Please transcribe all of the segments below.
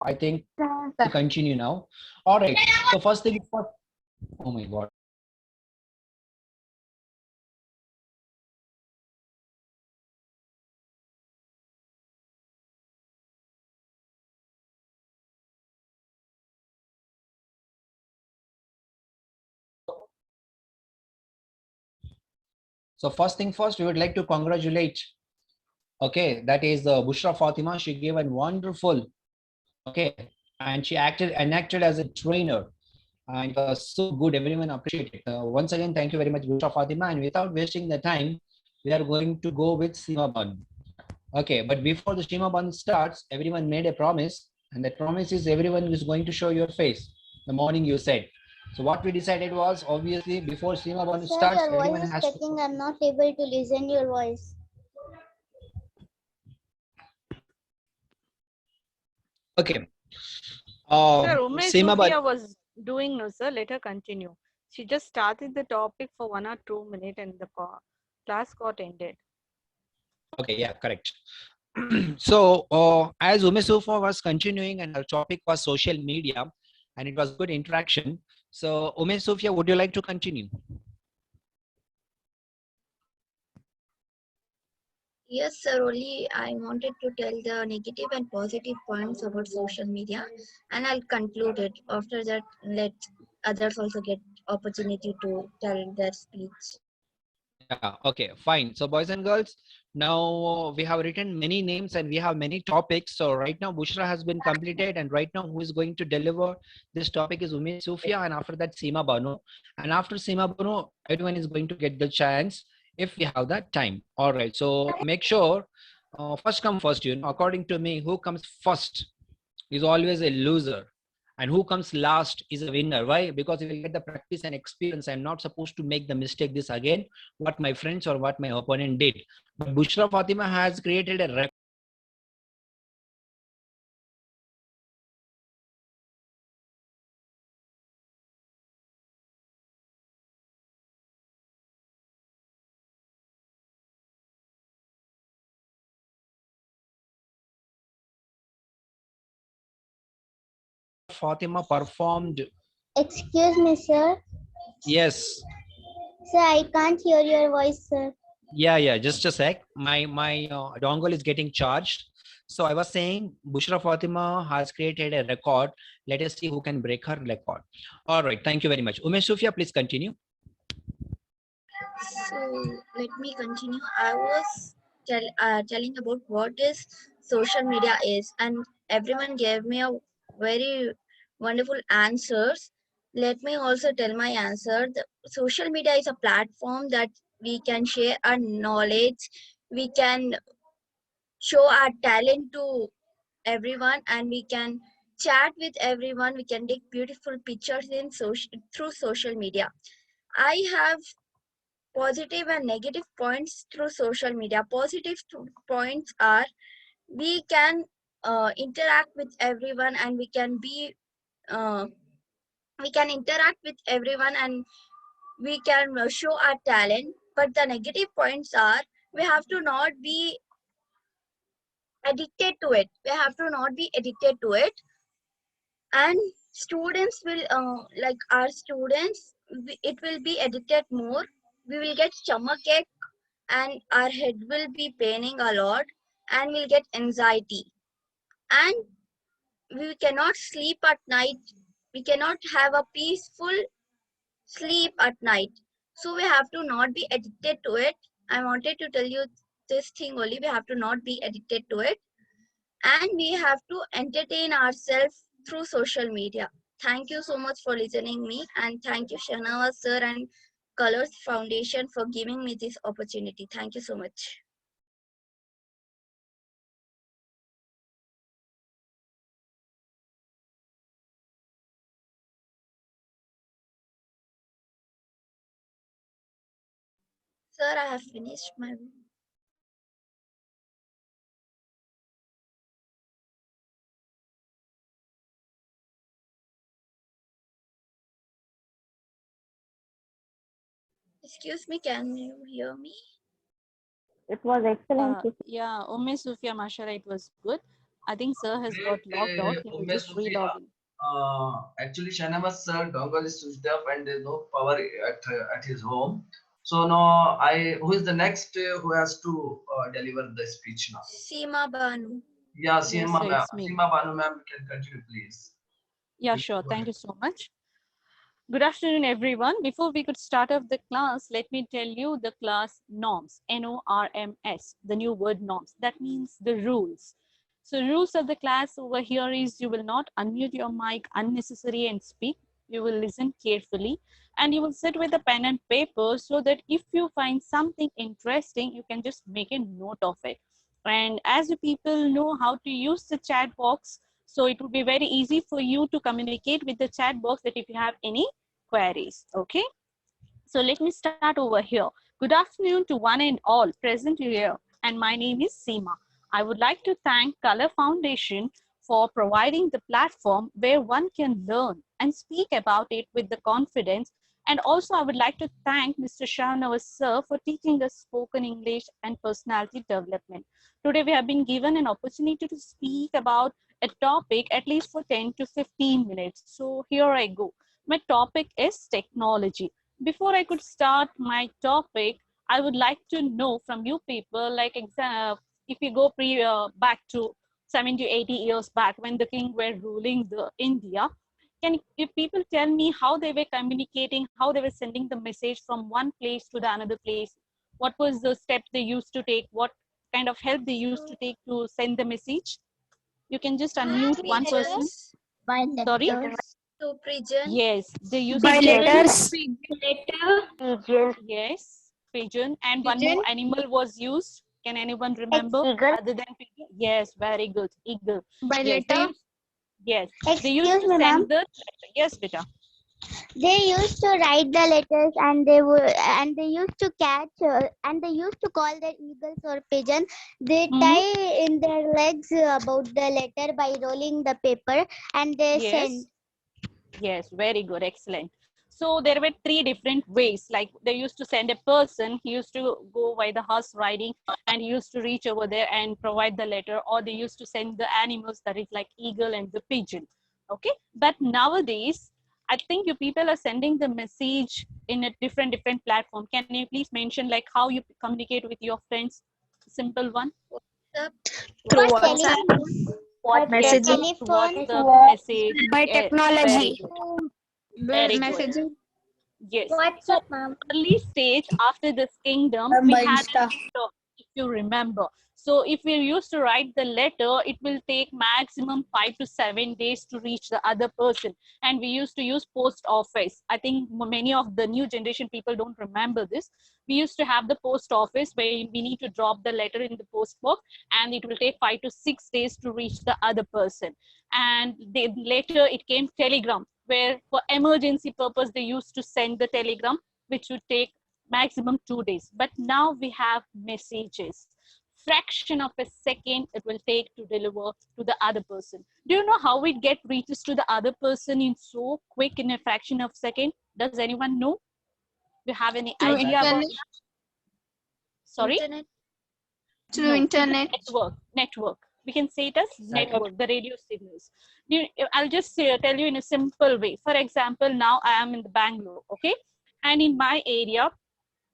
I think to continue now. All right. So first thing first. Oh my God. So first thing first, we would like to congratulate. Okay, that is Bushra Fatima. She gave a wonderful. Okay, and she enacted as a trainer, and it was so good. Everyone appreciated it. Once again, thank you very much, Bushra Fatima. And without wasting the time, we are going to go with Seema Banu. Okay, but before the Seema Banu starts, everyone made a promise, and that promise is everyone is going to show your face. The morning you said. So what we decided was obviously before Seema Banu Sir, starts, your everyone voice is has to. checking. I'm not able to listen your voice. Okay. Sir, Umesh Seema Banu. Sophia was doing no, sir. Let her continue. She just started the topic for 1 or 2 minutes and the class got ended. Okay, yeah, correct. So as Umesufa was continuing and her topic was social media and it was good interaction. So Umesufia, would you like to continue? Yes, sir. Only I wanted to tell the negative and positive points about social media, and I'll conclude it. After that, let others also get opportunity to tell their speech. Yeah, okay, fine. So boys and girls, now we have written many names and we have many topics. So right now Bushra has been completed and right now who is going to deliver this topic is Umesufia and after that Seema Banu. And after Seema Banu, everyone is going to get the chance if we have that time. All right, so make sure first come first, according to me, who comes first is always a loser and who comes last is a winner. Why? Because you will get the practice and experience. I'm not supposed to make the mistake this again what my friends or what my opponent did. But Bushra Fatima has created a record. Fatima performed. Excuse me, sir. Yes. Sir, I can't hear your voice, sir. Yeah, just a sec. My dongle is getting charged. So I was saying Bushra Fatima has created a record. Let us see who can break her record. All right, thank you very much. Umesh Sufia, please continue. So let me continue. I was telling about what is social media is, and everyone gave me a very wonderful answers. Let me also tell my answer. The social media is a platform that we can share our knowledge, we can show our talent to everyone, and we can chat with everyone. We can take beautiful pictures in through social media. I have positive and negative points through social media. Positive points are we can interact with everyone, and uh, we can interact with everyone, and we can show our talent. But the negative points are we have to not be addicted to it. We have to not be addicted to it, and students will like our students. It will be addicted more. We will get stomachache and our head will be paining a lot and we'll get anxiety, and we cannot sleep at night. We cannot have a peaceful sleep at night. So we have to not be addicted to it. I wanted to tell you this thing only. We have to not be addicted to it, and we have to entertain ourselves through social media. Thank you so much for listening me, and thank you Shanawaz sir and Colors Foundation for giving me this opportunity. Thank you so much. Sir, I have finished my. Excuse me, can you hear me? It was excellent. Yeah, Umesh Sophia, mashallah, it was good. I think sir has got logged out. He will just relog in. Actually, Shanamas sir, dongle is switched off and there's no power at his home. So now who is the next who has to deliver the speech now? Seema Banu. Yeah, Yes, Seema sir, ma'am. it's me. Seema Banu ma'am, you can continue, please. Yeah, sure. Thank you so much. Good afternoon, everyone. Before we could start off the class, let me tell you the class norms, N-O-R-M-S, the new word norms. That means the rules. So rules of the class over here is you will not unmute your mic unnecessary and speak. You will listen carefully and you will sit with a pen and paper so that if you find something interesting, you can just make a note of it. And as you people know how to use the chat box, so it will be very easy for you to communicate with the chat box that if you have any queries. Okay, so let me start over here. Good afternoon to one and all present here, and my name is Seema. I would like to thank Color Foundation for providing the platform where one can learn and speak about it with the confidence. And also I would like to thank Mr. Shahnawaz sir for teaching us spoken English and personality development. Today we have been given an opportunity to speak about a topic at least for 10 to 15 minutes. So here I go. My topic is technology. Before I could start my topic, I would like to know from you people, like if you go back to 70 to 80 years back when the king were ruling the India, can if people tell me how they were communicating, how they were sending the message from one place to the another place? What was the steps they used to take? What kind of help they used to take to send the message? You can just unmute one person. Pigeons. By Sorry? letters. To pigeon. Yes, they used By to letters. Yes, pigeon. And one more animal was used. Can anyone remember? Eagle. Other than pigeon? Yes, very good. Eagle. By Yes, they letter. used, yes, they used Excuse to me, ma'am. send the. Yes, beta. They used to write the letters and they used to catch and they used to call their eagles or pigeon. They Mhm. tie in their legs about the letter by rolling the paper and they Yes. send. Yes, very good. Excellent. So there were three different ways. Like they used to send a person, he used to go by the horse riding and he used to reach over there and provide the letter, or they used to send the animals, that is like eagle and the pigeon. Okay. But nowadays, I think you people are sending the message in a different platform. Can you please mention like how you communicate with your friends? Simple one. Through For WhatsApp. What Yes, telephone? WhatsApp message. By Yes, technology. very good. Very good. Messaging. Yes. So WhatsApp, ma'am. early stage after this kingdom, we had a letter, if you remember. So if we used to write the letter, it will take maximum 5 to 7 days to reach the other person. And we used to use post office. I think many of the new generation people don't remember this. We used to have the post office where we need to drop the letter in the post box and it will take 5 to 6 days to reach the other person. And later it came telegram, where for emergency purpose they used to send the telegram, which would take maximum 2 days. But now we have messages. Fraction of a second it will take to deliver to the other person. Do you know how it get reaches to the other person in so quick, in a fraction of a second? Does anyone know? Do you have any Through idea about internet. that? Sorry? Internet. Through No, it's a internet. network. We can say it as network, the radio signals. I'll just tell you in a simple way. For example, now I am in the Bangalore, okay? And in my area,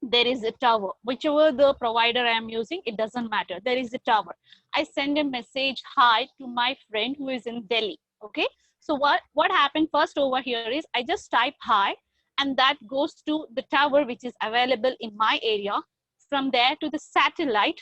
there is a tower. Whichever the provider I am using, it doesn't matter. There is a tower. I send a message hi to my friend who is in Delhi, okay? So what happened first over here is I just type hi, and that goes to the tower which is available in my area. From there to the satellite,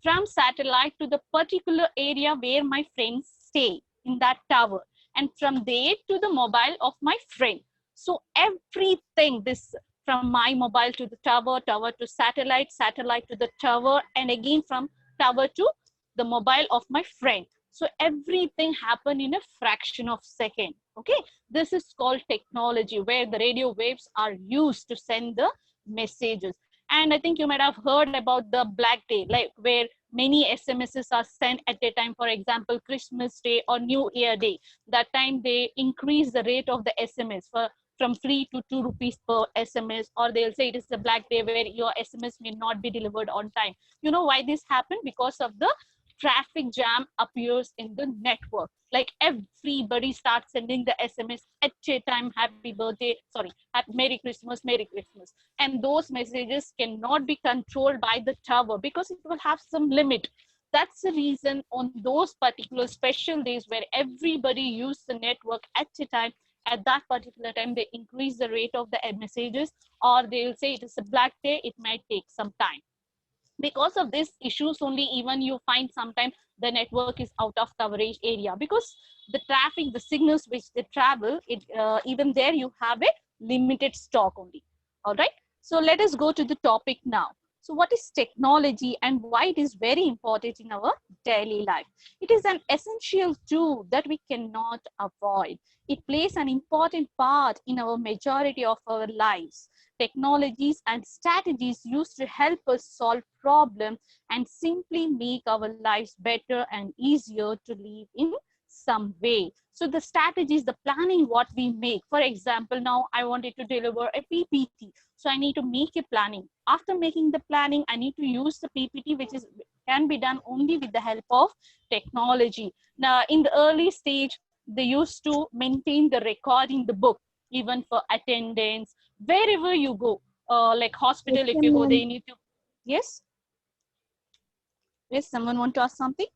from satellite to the particular area where my friends stay in that tower, and from there to the mobile of my friend. So everything, this from my mobile to the tower, tower to satellite, satellite to the tower, and again from tower to the mobile of my friend. So everything happened in a fraction of second. Okay, this is called technology, where the radio waves are used to send the messages. And I think you might have heard about the Black Day, like where many SMSs are sent at a time. For example, Christmas Day or New Year Day. That time they increase the rate of the SMS from 3 to 2 rupees per SMS, or they'll say it is the Black Day where your SMS may not be delivered on time. You know why this happened? Because of the traffic jam appears in the network. Like everybody starts sending the SMS at a time, happy birthday, sorry, happy Merry Christmas, Merry Christmas. And those messages cannot be controlled by the tower because it will have some limit. That's the reason on those particular special days where everybody uses the network at a time, at that particular time, they increase the rate of the messages, or they'll say it is a black day, it might take some time. Because of these issues only, even you find sometimes the network is out of coverage area, because the traffic, the signals which they travel, even there you have a limited stock only. All right, so let us go to the topic now. So what is technology and why it is very important in our daily life? It is an essential tool that we cannot avoid. It plays an important part in our majority of our lives. Technologies and strategies used to help us solve problems and simply make our lives better and easier to live in some way. So the strategies, the planning what we make, for example, now I wanted to deliver a PPT. So I need to make a planning. After making the planning, I need to use the PPT, which can be done only with the help of technology. Now, in the early stage, they used to maintain the record in the book, even for attendance, wherever you go, like hospital, if you go, they need to, yes? Yes, someone want to ask something?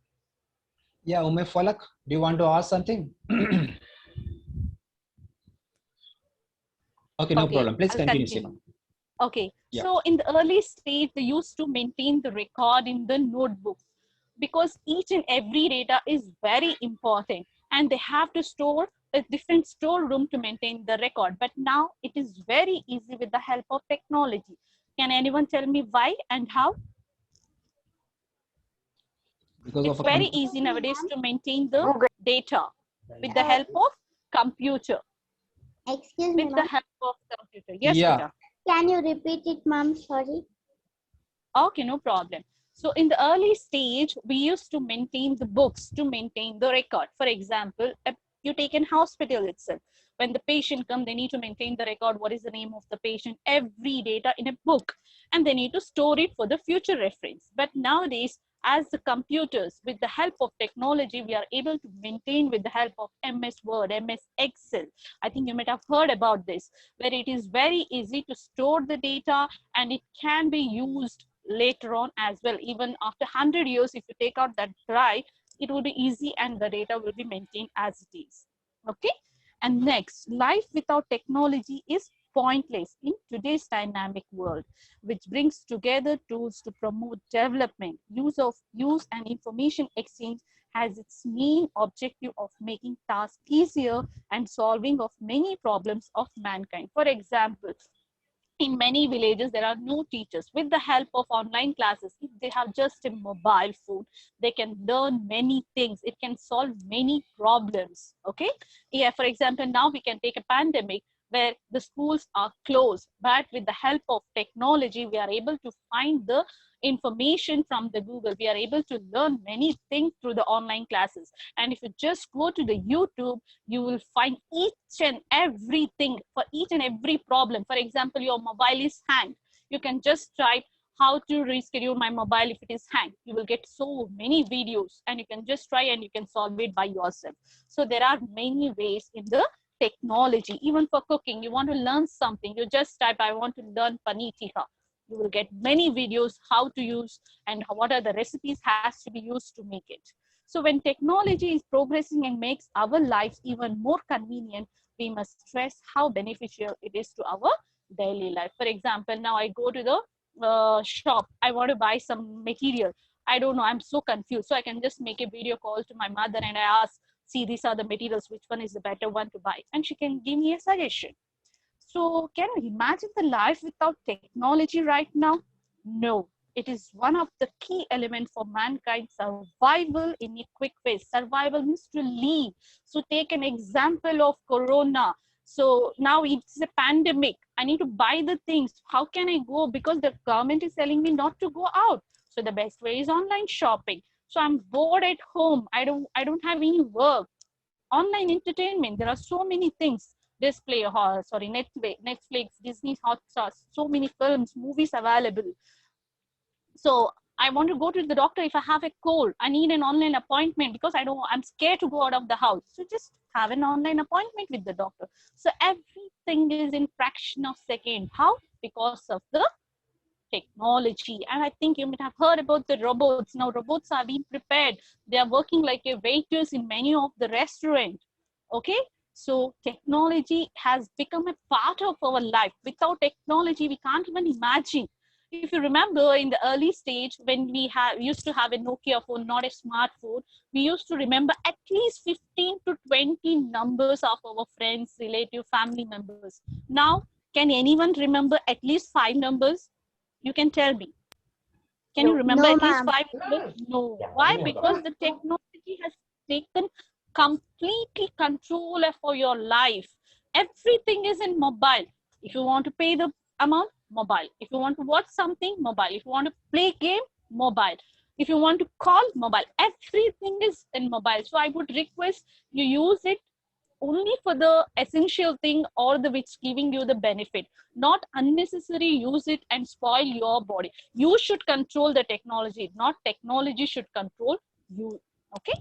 Yeah, Falak, do you want to ask something? Okay, no problem. Please I'll continue, continue. Simon. Okay, Yeah. so in the early stage, they used to maintain the record in the notebooks because each and every data is very important and they have to store a different storeroom to maintain the record. But now it is very easy with the help of technology. Can anyone tell me why and how? Because It's of a very easy nowadays to maintain the data with the help of computer. Excuse me, With the ma'am. help of computer. Yes, Yeah. Peter. Can you repeat it, ma'am? Sorry. Okay, no problem. So in the early stage, we used to maintain the books to maintain the record. For example, you take in hospital itself. When the patient comes, they need to maintain the record. What is the name of the patient? Every data in a book. And they need to store it for the future reference. But nowadays, as the computers, with the help of technology, we are able to maintain with the help of MS Word, MS Excel. I think you might have heard about this, where it is very easy to store the data and it can be used later on as well. Even after 100 years, if you take out that drive, it will be easy and the data will be maintained as it is. Okay. And next, life without technology is pointless in today's dynamic world, which brings together tools to promote development. Use and information exchange has its main objective of making tasks easier and solving of many problems of mankind. For example, in many villages, there are no teachers. With the help of online classes, if they have just a mobile phone, they can learn many things. It can solve many problems. Okay. Yeah. For example, now we can take a pandemic where the schools are closed, but with the help of technology, we are able to find the information from the Google. We are able to learn many things through the online classes. And if you just go to the YouTube, you will find each and everything for each and every problem. For example, your mobile is hanged. You can just type how to reschedule my mobile if it is hanged. You will get so many videos and you can just try and you can solve it by yourself. So there are many ways in the technology. Even for cooking, you want to learn something, you just type, I want to learn paneer tikka. You will get many videos how to use and what are the recipes has to be used to make it. So when technology is progressing and makes our lives even more convenient, we must stress how beneficial it is to our daily life. For example, now I go to the shop, I want to buy some material. I don't know, I'm so confused. So I can just make a video call to my mother and I ask, see, these are the materials, which one is the better one to buy? And she can give me a suggestion. So can you imagine the life without technology right now? No. It is one of the key elements for mankind's survival in a quick way. Survival means to live. So take an example of Corona. So now it's a pandemic. I need to buy the things. How can I go? Because the government is telling me not to go out. So the best way is online shopping. So I'm bored at home. I don't have any work. Online entertainment. There are so many things. Display, Netflix, Disney Hotstar, so many films, movies available. So I want to go to the doctor if I have a cold. I need an online appointment because I'm scared to go out of the house. So just have an online appointment with the doctor. So everything is in fraction of second. How? Because of the technology. And I think you might have heard about the robots. Now robots are being prepared. They are working like a waiters in many of the restaurants. Okay. So technology has become a part of our life. Without technology, we can't even imagine. If you remember in the early stage when we used to have a Nokia phone, not a smartphone, we used to remember at least 15 to 20 numbers of our friends, relative, family members. Now, can anyone remember at least 5 numbers? You can tell me. Can you remember No, at least ma'am. 5 numbers? No. Why? Because the technology has taken completely control for your life. Everything is in mobile. If you want to pay the amount, mobile. If you want to watch something, mobile. If you want to play game, mobile. If you want to call, mobile. Everything is in mobile. So I would request you use it only for the essential thing or the which giving you the benefit, not unnecessary use it and spoil your body. You should control the technology, not technology should control you. Okay,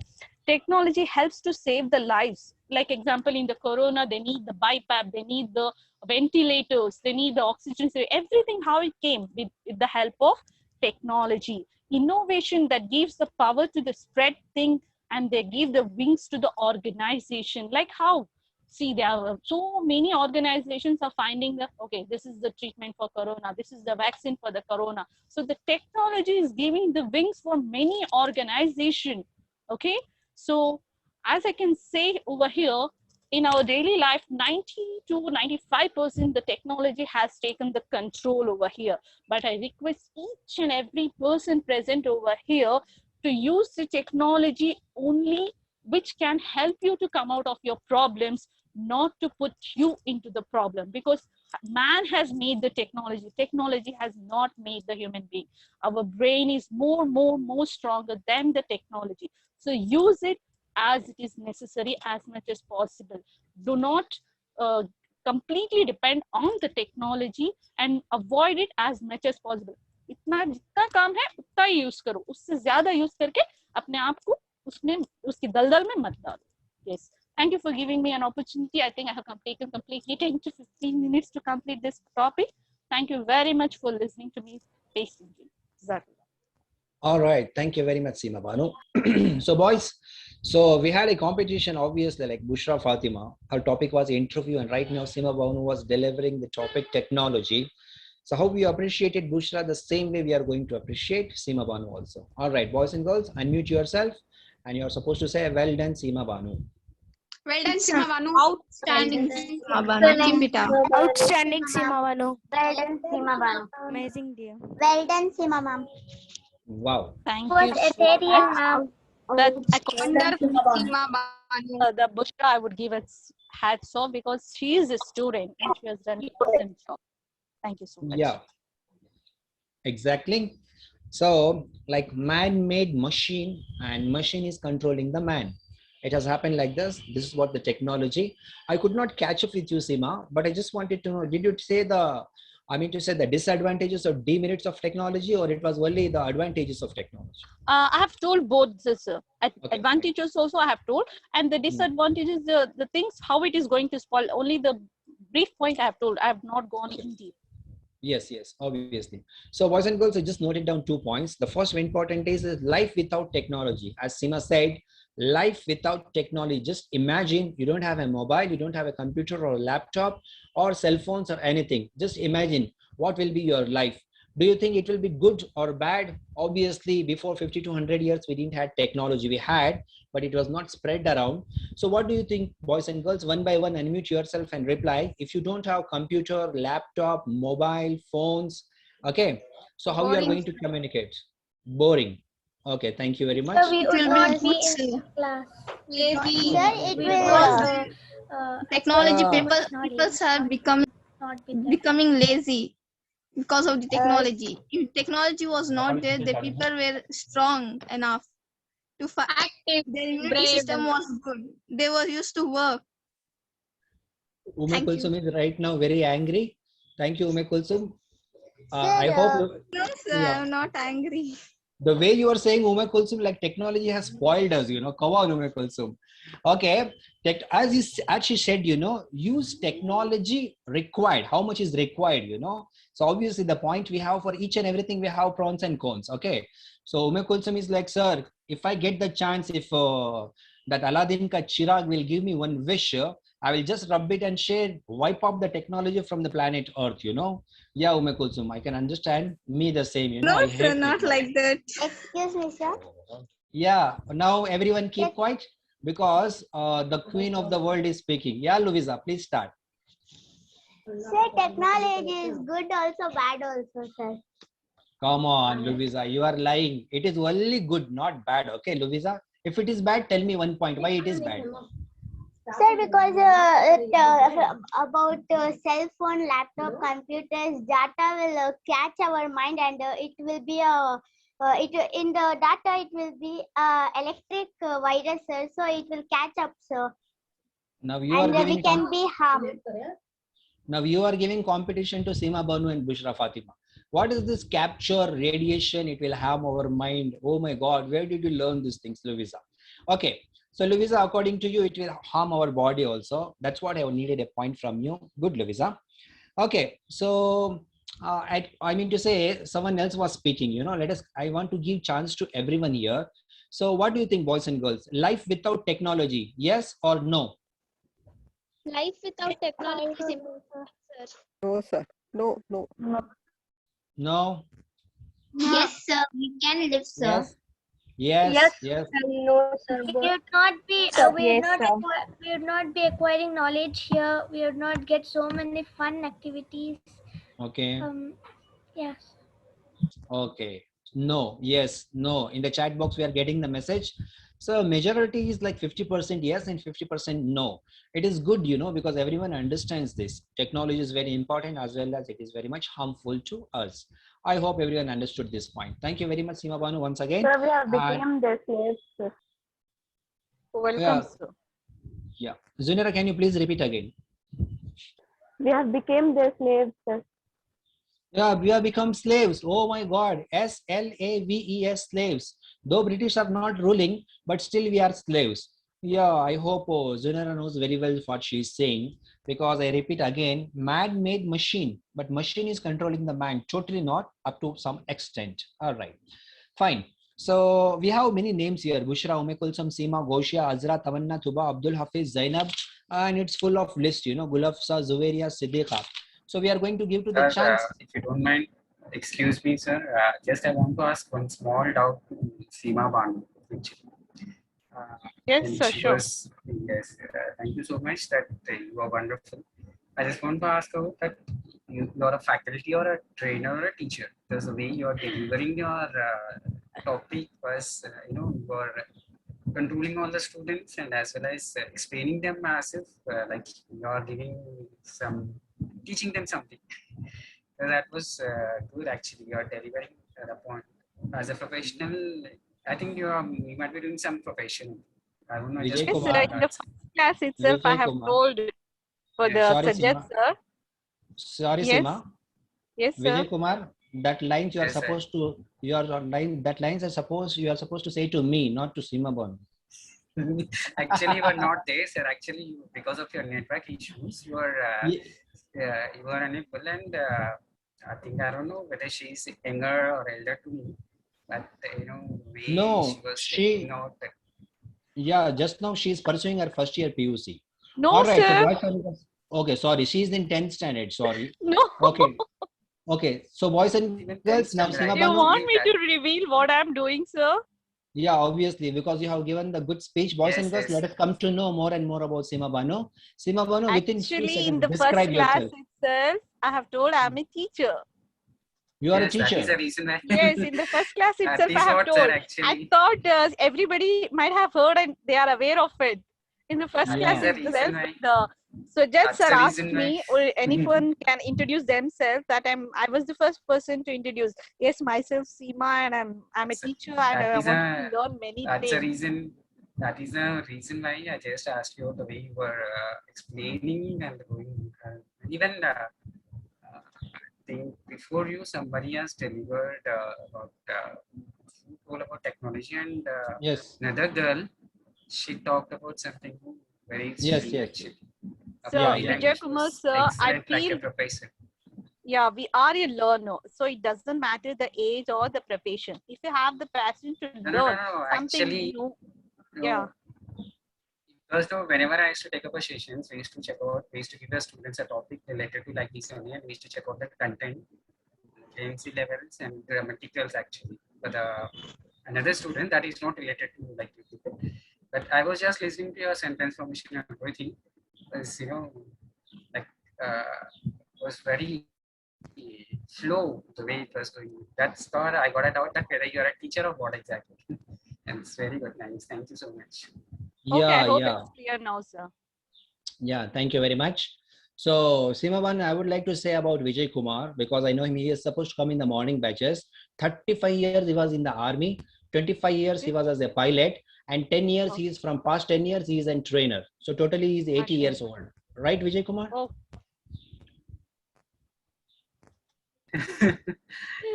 technology helps to save the lives. Like example, in the corona, they need the BiPAP, they need the ventilators, they need the oxygen, so everything how it came with the help of technology. Innovation that gives the power to the spread thing, and they give the wings to the organization. Like how? See, there are so many organizations are finding that, okay, this is the treatment for corona, this is the vaccine for the corona. So the technology is giving the wings for many organizations. Okay, so as I can say over here, in our daily life, 90 to 95% the technology has taken the control over here. But I request each and every person present over here to use the technology only which can help you to come out of your problems, not to put you into the problem, because man has made the technology has not made the human being. Our brain is more stronger than the technology. So use it as it is necessary as much as possible. Do not uh, completely depend on the technology and avoid it as much as possible. इतना जितना काम है उतना ही use करो, उससे ज्यादा use करके अपने आप को उसमें उसकी दलदल में मत डालो. Yes, thank you for giving me an opportunity. I think I have taken completely 10 to 15 minutes to complete this topic. Thank you very much for listening to me patiently. All right. Thank you very much, Seema Banu. So boys, so we had a competition, obviously, like Bushra Fatima. Her topic was interview, and right now Seema Banu was delivering the topic technology. So how we appreciated Bushra, the same way we are going to appreciate Seema Banu also. All right, boys and girls, unmute yourself, and you're supposed to say, well done, Seema Banu. Well done, Seema Banu. Outstanding, Seema Banu. Keep it up. Outstanding, Seema Banu. Well done, Seema Banu. Amazing, dear. Well done, Seema ma'am. Wow. Thank Was you a so very much. But Wonderful, Seema Banu. The Bushra, I would give it hats off because she is a student and she has done an awesome job. Thank you so much. Yeah, exactly. So like man-made machine, and machine is controlling the man. It has happened like this. This is what the technology. I could not catch up with you, Seema, but I just wanted to know, did you say the disadvantages or demerits of technology, or it was only the advantages of technology? I have told both this. Okay. Advantages also I have told, and the disadvantages, the things, how it is going to spoil. Only the brief point I have told. I have not gone in deep. Yes, obviously. So boys and girls, I just noted down 2 points. The first important is life without technology. As Seema said, life without technology. Just imagine you don't have a mobile, you don't have a computer or a laptop or cell phones or anything. Just imagine what will be your life. Do you think it will be good or bad? Obviously, before 50 to 100 years, we didn't have technology. We had, but it was not spread around. So what do you think, boys and girls? One by one, unmute yourself and reply. If you don't have computer, laptop, mobile, phones, okay. So how you are going to communicate? Boring. Okay, thank you very much. So we It will not be be in class. lazy. Sir, it Because will. technology, Ah. people are becoming lazy because of the technology. If technology was not there, the people were strong enough to fight. Their immunity system was good. They were used to work. Ume Thank Kulsum is right now very angry. Thank you, Ume Kulsum. Sir, I hope. No, sir, Yeah. I'm not angry. The way you are saying Kulsum, like technology has spoiled us, Come on, Kulsum. Okay. As she said, use technology required. How much is required, So obviously the point we have for each and everything, we have pros and cons. Okay. So Kulsum is like, sir, if I get the chance, if that Aladdin ka Chirag will give me one wish, I will just rub it and share, wipe up the technology from the planet Earth, Yeah, Kulsum, I can understand. Me the same, No, I sir, hate not like that. Excuse me, sir. Yeah, now everyone keep Yes. quiet because the queen of the world is speaking. Yeah, Louisa, please start. Sir, technology is good also, bad also, sir. Come on, Louisa, you are lying. It is only good, not bad. Okay, Louisa, if it is bad, tell me one point why it is bad. Sir, because about cell phone, laptop, computers, data will catch our mind, and it will be in the data it will be electric virus, sir. So it will catch up, sir, Now you are and we giving can be harmed. now you are giving competition to Seema Banu and Bushra Fatima. What is this capture radiation? It will harm our mind. Oh my God, where did you learn these things, Louisa? Okay. So Louisa, according to you, it will harm our body also. That's what I needed a point from you. Good, Louisa. Okay. So I mean to say someone else was speaking, I want to give chance to everyone here. So what do you think, boys and girls? Life without technology, yes or no? Life without technology is impossible, sir. No, sir. No. No? Yes, sir. We can live, sir. Yes. Yes. No, sir. We would not be we would not be acquiring knowledge here. We would not get so many fun activities. Okay. Yes. Okay. No. Yes. No. In the chat box, we are getting the message. So majority is like 50% yes and 50% no. It is good, because everyone understands this. Technology is very important as well as it is very much harmful to us. I hope everyone understood this point. Thank you very much, Seema Banu, once again. Sir, we have become their slaves, sir. Welcome, sir. Yeah. Zunera, can you please repeat again? We have become their slaves, sir. Yeah, we have become slaves. Oh my God. SLAVES, slaves. Though British are not ruling, but still we are slaves. Yeah, I hope Zunera knows very well what she is saying, because I repeat again, man-made machine, but machine is controlling the man, totally not, up to some extent. All right, fine. So we have many names here: Bushra, Kulsum, Seema, Goshia, Azra, Tamanna, Tuba, Abdul Hafiz, Zainab, and it's full of list. Gulafsa, Zuveria, Siddiqa. So we are going to give to the chance. If you don't mind, excuse me, sir. Just I want to ask one small doubt to Seema Banu. Yes, sir, sure. Yes, thank you so much. That you are wonderful. I just want to ask you that you are a faculty or a trainer or a teacher. Because the way you are delivering your topic was, you are controlling all the students and as well as explaining them as if like you are teaching them something. So that was good actually. You are delivering the point. As a professional, I think you might be doing some profession. I don't know. Vijay Yes, Kumar. sir. In the first class itself, Vijay I have Kumar. told for the Sorry, subject, Seema. sir. Sorry, Yes. Seema. Yes, sir. Vijay Kumar, that lines you are Yes, sir. supposed to, that lines are supposed, you are supposed to say to me, not to Seema Banu. Actually, you are not there, sir. Actually, because of your network issues, you are unable, and I think I don't know whether she is younger or elder to me, but way No, she was she- taking out. Yeah, just now she is pursuing her first year PUC. No, All right, sir. so boys and girls. Okay, sorry, she is in 10th standard. Sorry. No. Okay. Okay, so boys and girls, now Seema You Banu. want me to reveal what I'm doing, sir? Yeah, obviously, because you have given the good speech, boys Yes, and girls. yes. Let us come to know more and more about Seema Banu. Seema Banu, within 2 Actually, in seconds, the first describe class yourself. itself, I have told I'm a teacher. You are Yes, a that teacher. is the reason why. Yes, in the first class That itself, is I have what, sir, told. I actually. thought everybody might have heard and they are aware of it. In the first That class is the itself, reason why. so Judge That's sir the asked reason me, why. or anyone can introduce themselves. That I was the first person to introduce. Yes, myself, Seema, and I'm a teacher, and I want to learn many That's a things. reason. That is the reason why I just asked you the way you were explaining and going. Even I think before you, somebody has delivered about told about technology, and Yes. another girl, she talked about something very Yes, strange yes. actually. So Yeah, Body yeah. Vijay language Kumar was sir, I excellent, like a feel professor. yeah, we are a learner, so it doesn't matter the age or the profession. If you have the passion to No, no, no, learn no. something Actually, new, no. yeah. Because though whenever I used to take up a sessions, we used to check out, we used to give the students a topic related to like this only, and we used to check out the content, fluency levels, and grammaticals actually. But another student that is not related to like you people. But I was just listening to your sentence formation and everything. Was like was very slow the way it was going. That's thought I got a doubt that whether you're a teacher or what exactly. And it's very good. Nice. Thank you so much. Okay, I Yeah, hope yeah. it's clear now, sir. Yeah, thank you very much. So, Seemaban, I would like to say about Vijay Kumar, because I know him, he is supposed to come in the morning batches. 35 years he was in the army, 25 years he was as a pilot, and 10 years he is from past 10 years he is a trainer. So totally he is 80 years old. Right, Vijay Kumar? Oh.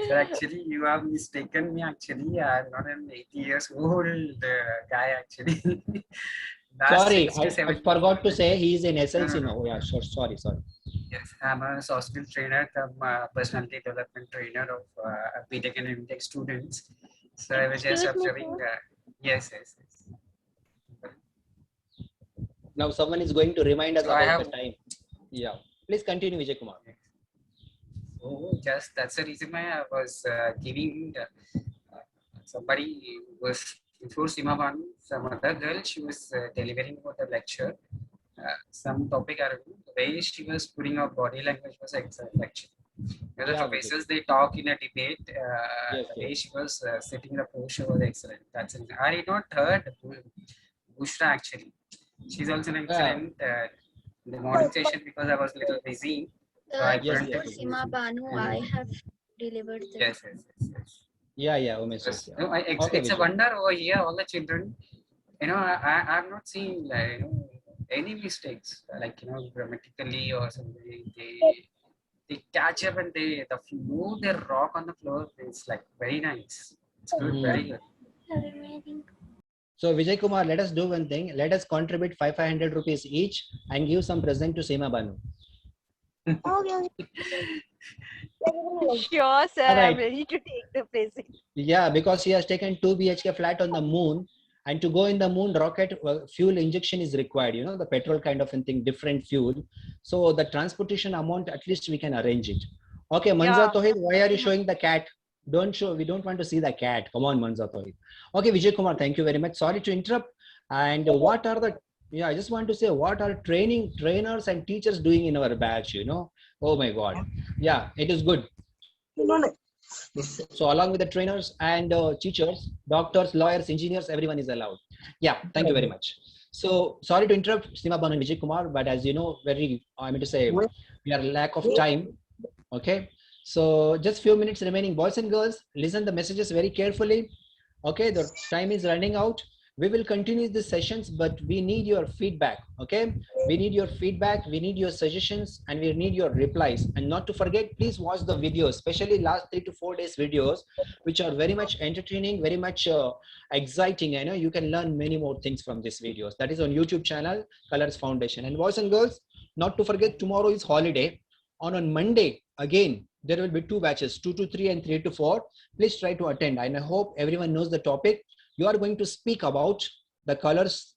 So actually, you have mistaken me. Actually, I'm not an 80 years old guy. Actually, last Sorry, 6 to I 7 forgot to say he is in SLC no. now. Oh, yeah, sure, sorry. Yes, I'm a soft skill trainer, I'm a personality development trainer of BTech and MTech students. So I was just Excuse me, observing. sir. Yes. Now someone is going to remind us So I about have. the time. Yeah, please continue, Vijay Kumar. Oh, just that's the reason why I was giving somebody was before Sima Banu, some other girl, she was delivering about the lecture, some topic I don't know, the way she was putting her body language was excellent actually. The Yeah, professors, they talk in a debate, Yes, the way yes. she was sitting in the posture was excellent. That's it. I did not heard Bushra actually. She's also an excellent in the morning session because I was a little busy. So I Yes, couldn't yes. listen. Sima Banu, I have delivered the Yes. Yeah, Umesh. Yes. Yes, No, okay, it's a Vijay. wonder over here, all the children. I've not seen like, any mistakes like grammatically or something. They catch up and they move their rock on the floor. It's like very nice. It's good, very good. So Vijay Kumar, let us do one thing. Let us contribute 500 rupees each and give some present to Seema Banu. Sure, sir. All right. I'm ready to take the present. Yeah, because she has taken 2 BHK flat on the moon, and to go in the moon rocket, fuel injection is required. The petrol kind of thing, different fuel. So the transportation amount, at least we can arrange it. Okay, Manza Tohid, why are you showing the cat? Don't show. We don't want to see the cat. Come on, Manza Tohid. Okay, Vijay Kumar, thank you very much. Sorry to interrupt. And what are the? Yeah, I just want to say, what are trainers and teachers doing in our batch? Oh my God. Yeah, it is good. So along with the trainers and teachers, doctors, lawyers, engineers, everyone is allowed. Yeah, thank you very much. So sorry to interrupt Seema Banu and Vijay Kumar, but as you know, I mean to say, we are lack of time. Okay, so just few minutes remaining. Boys and girls, listen the messages very carefully. Okay, the time is running out. We will continue the sessions, but we need your feedback. Okay, we need your feedback, we need your suggestions, and we need your replies. And not to forget, please watch the videos, especially last 3 to 4 days videos, which are very much entertaining, very much exciting. I know you can learn many more things from these videos. That is on YouTube channel Colors Foundation. And boys and girls, not to forget, tomorrow is holiday. On Monday again there will be 2 batches, 2 to 3 and 3 to 4. Please try to attend, and I hope everyone knows the topic. You are going to speak about the Colors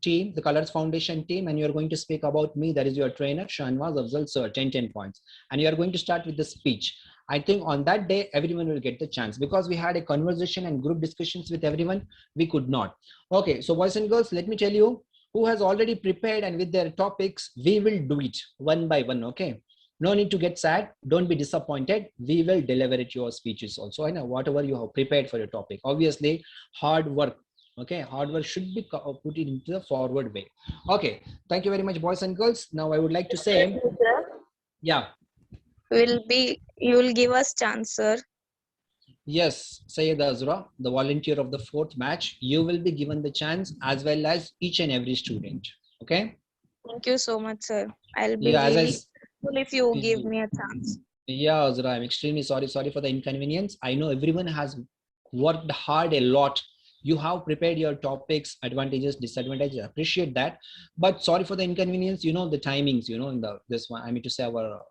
team, the Colors Foundation team, and you are going to speak about me, that is your trainer Shanwaz Afzal sir, 10 points, and you are going to start with the speech. I think on that day everyone will get the chance, because we had a conversation and group discussions with everyone, we could not. Okay, so boys and girls, let me tell you who has already prepared, and with their topics we will do it one by one. Okay, no need to get sad, don't be disappointed, we will deliver it your speeches also. I know whatever you have prepared for your topic, obviously hard work. Okay, hard work should be put into the forward way. Okay, thank you very much, boys and girls. Now I would like to say, yeah, you will give us chance, sir. yes, Sayyid Azra, the volunteer of the 4th batch, you will be given the chance, as well as each and every student. Okay, Thank you so much, sir. I'll be yeah, really grateful if you give me a chance. Yeah, Azra, I'm extremely sorry for the inconvenience. I know everyone has worked hard a lot. You have prepared your topics, advantages, disadvantages. I appreciate that. But sorry for the inconvenience. You know, the timings, you know, in this one, I mean to say our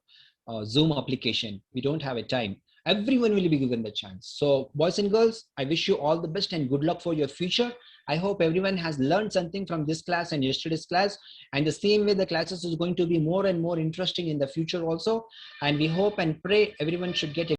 Zoom application, we don't have a time. Everyone will be given the chance. So boys and girls, I wish you all the best and good luck for your future. I hope everyone has learned something from this class and yesterday's class. And the same way the classes is going to be more and more interesting in the future also. And we hope and pray everyone should get a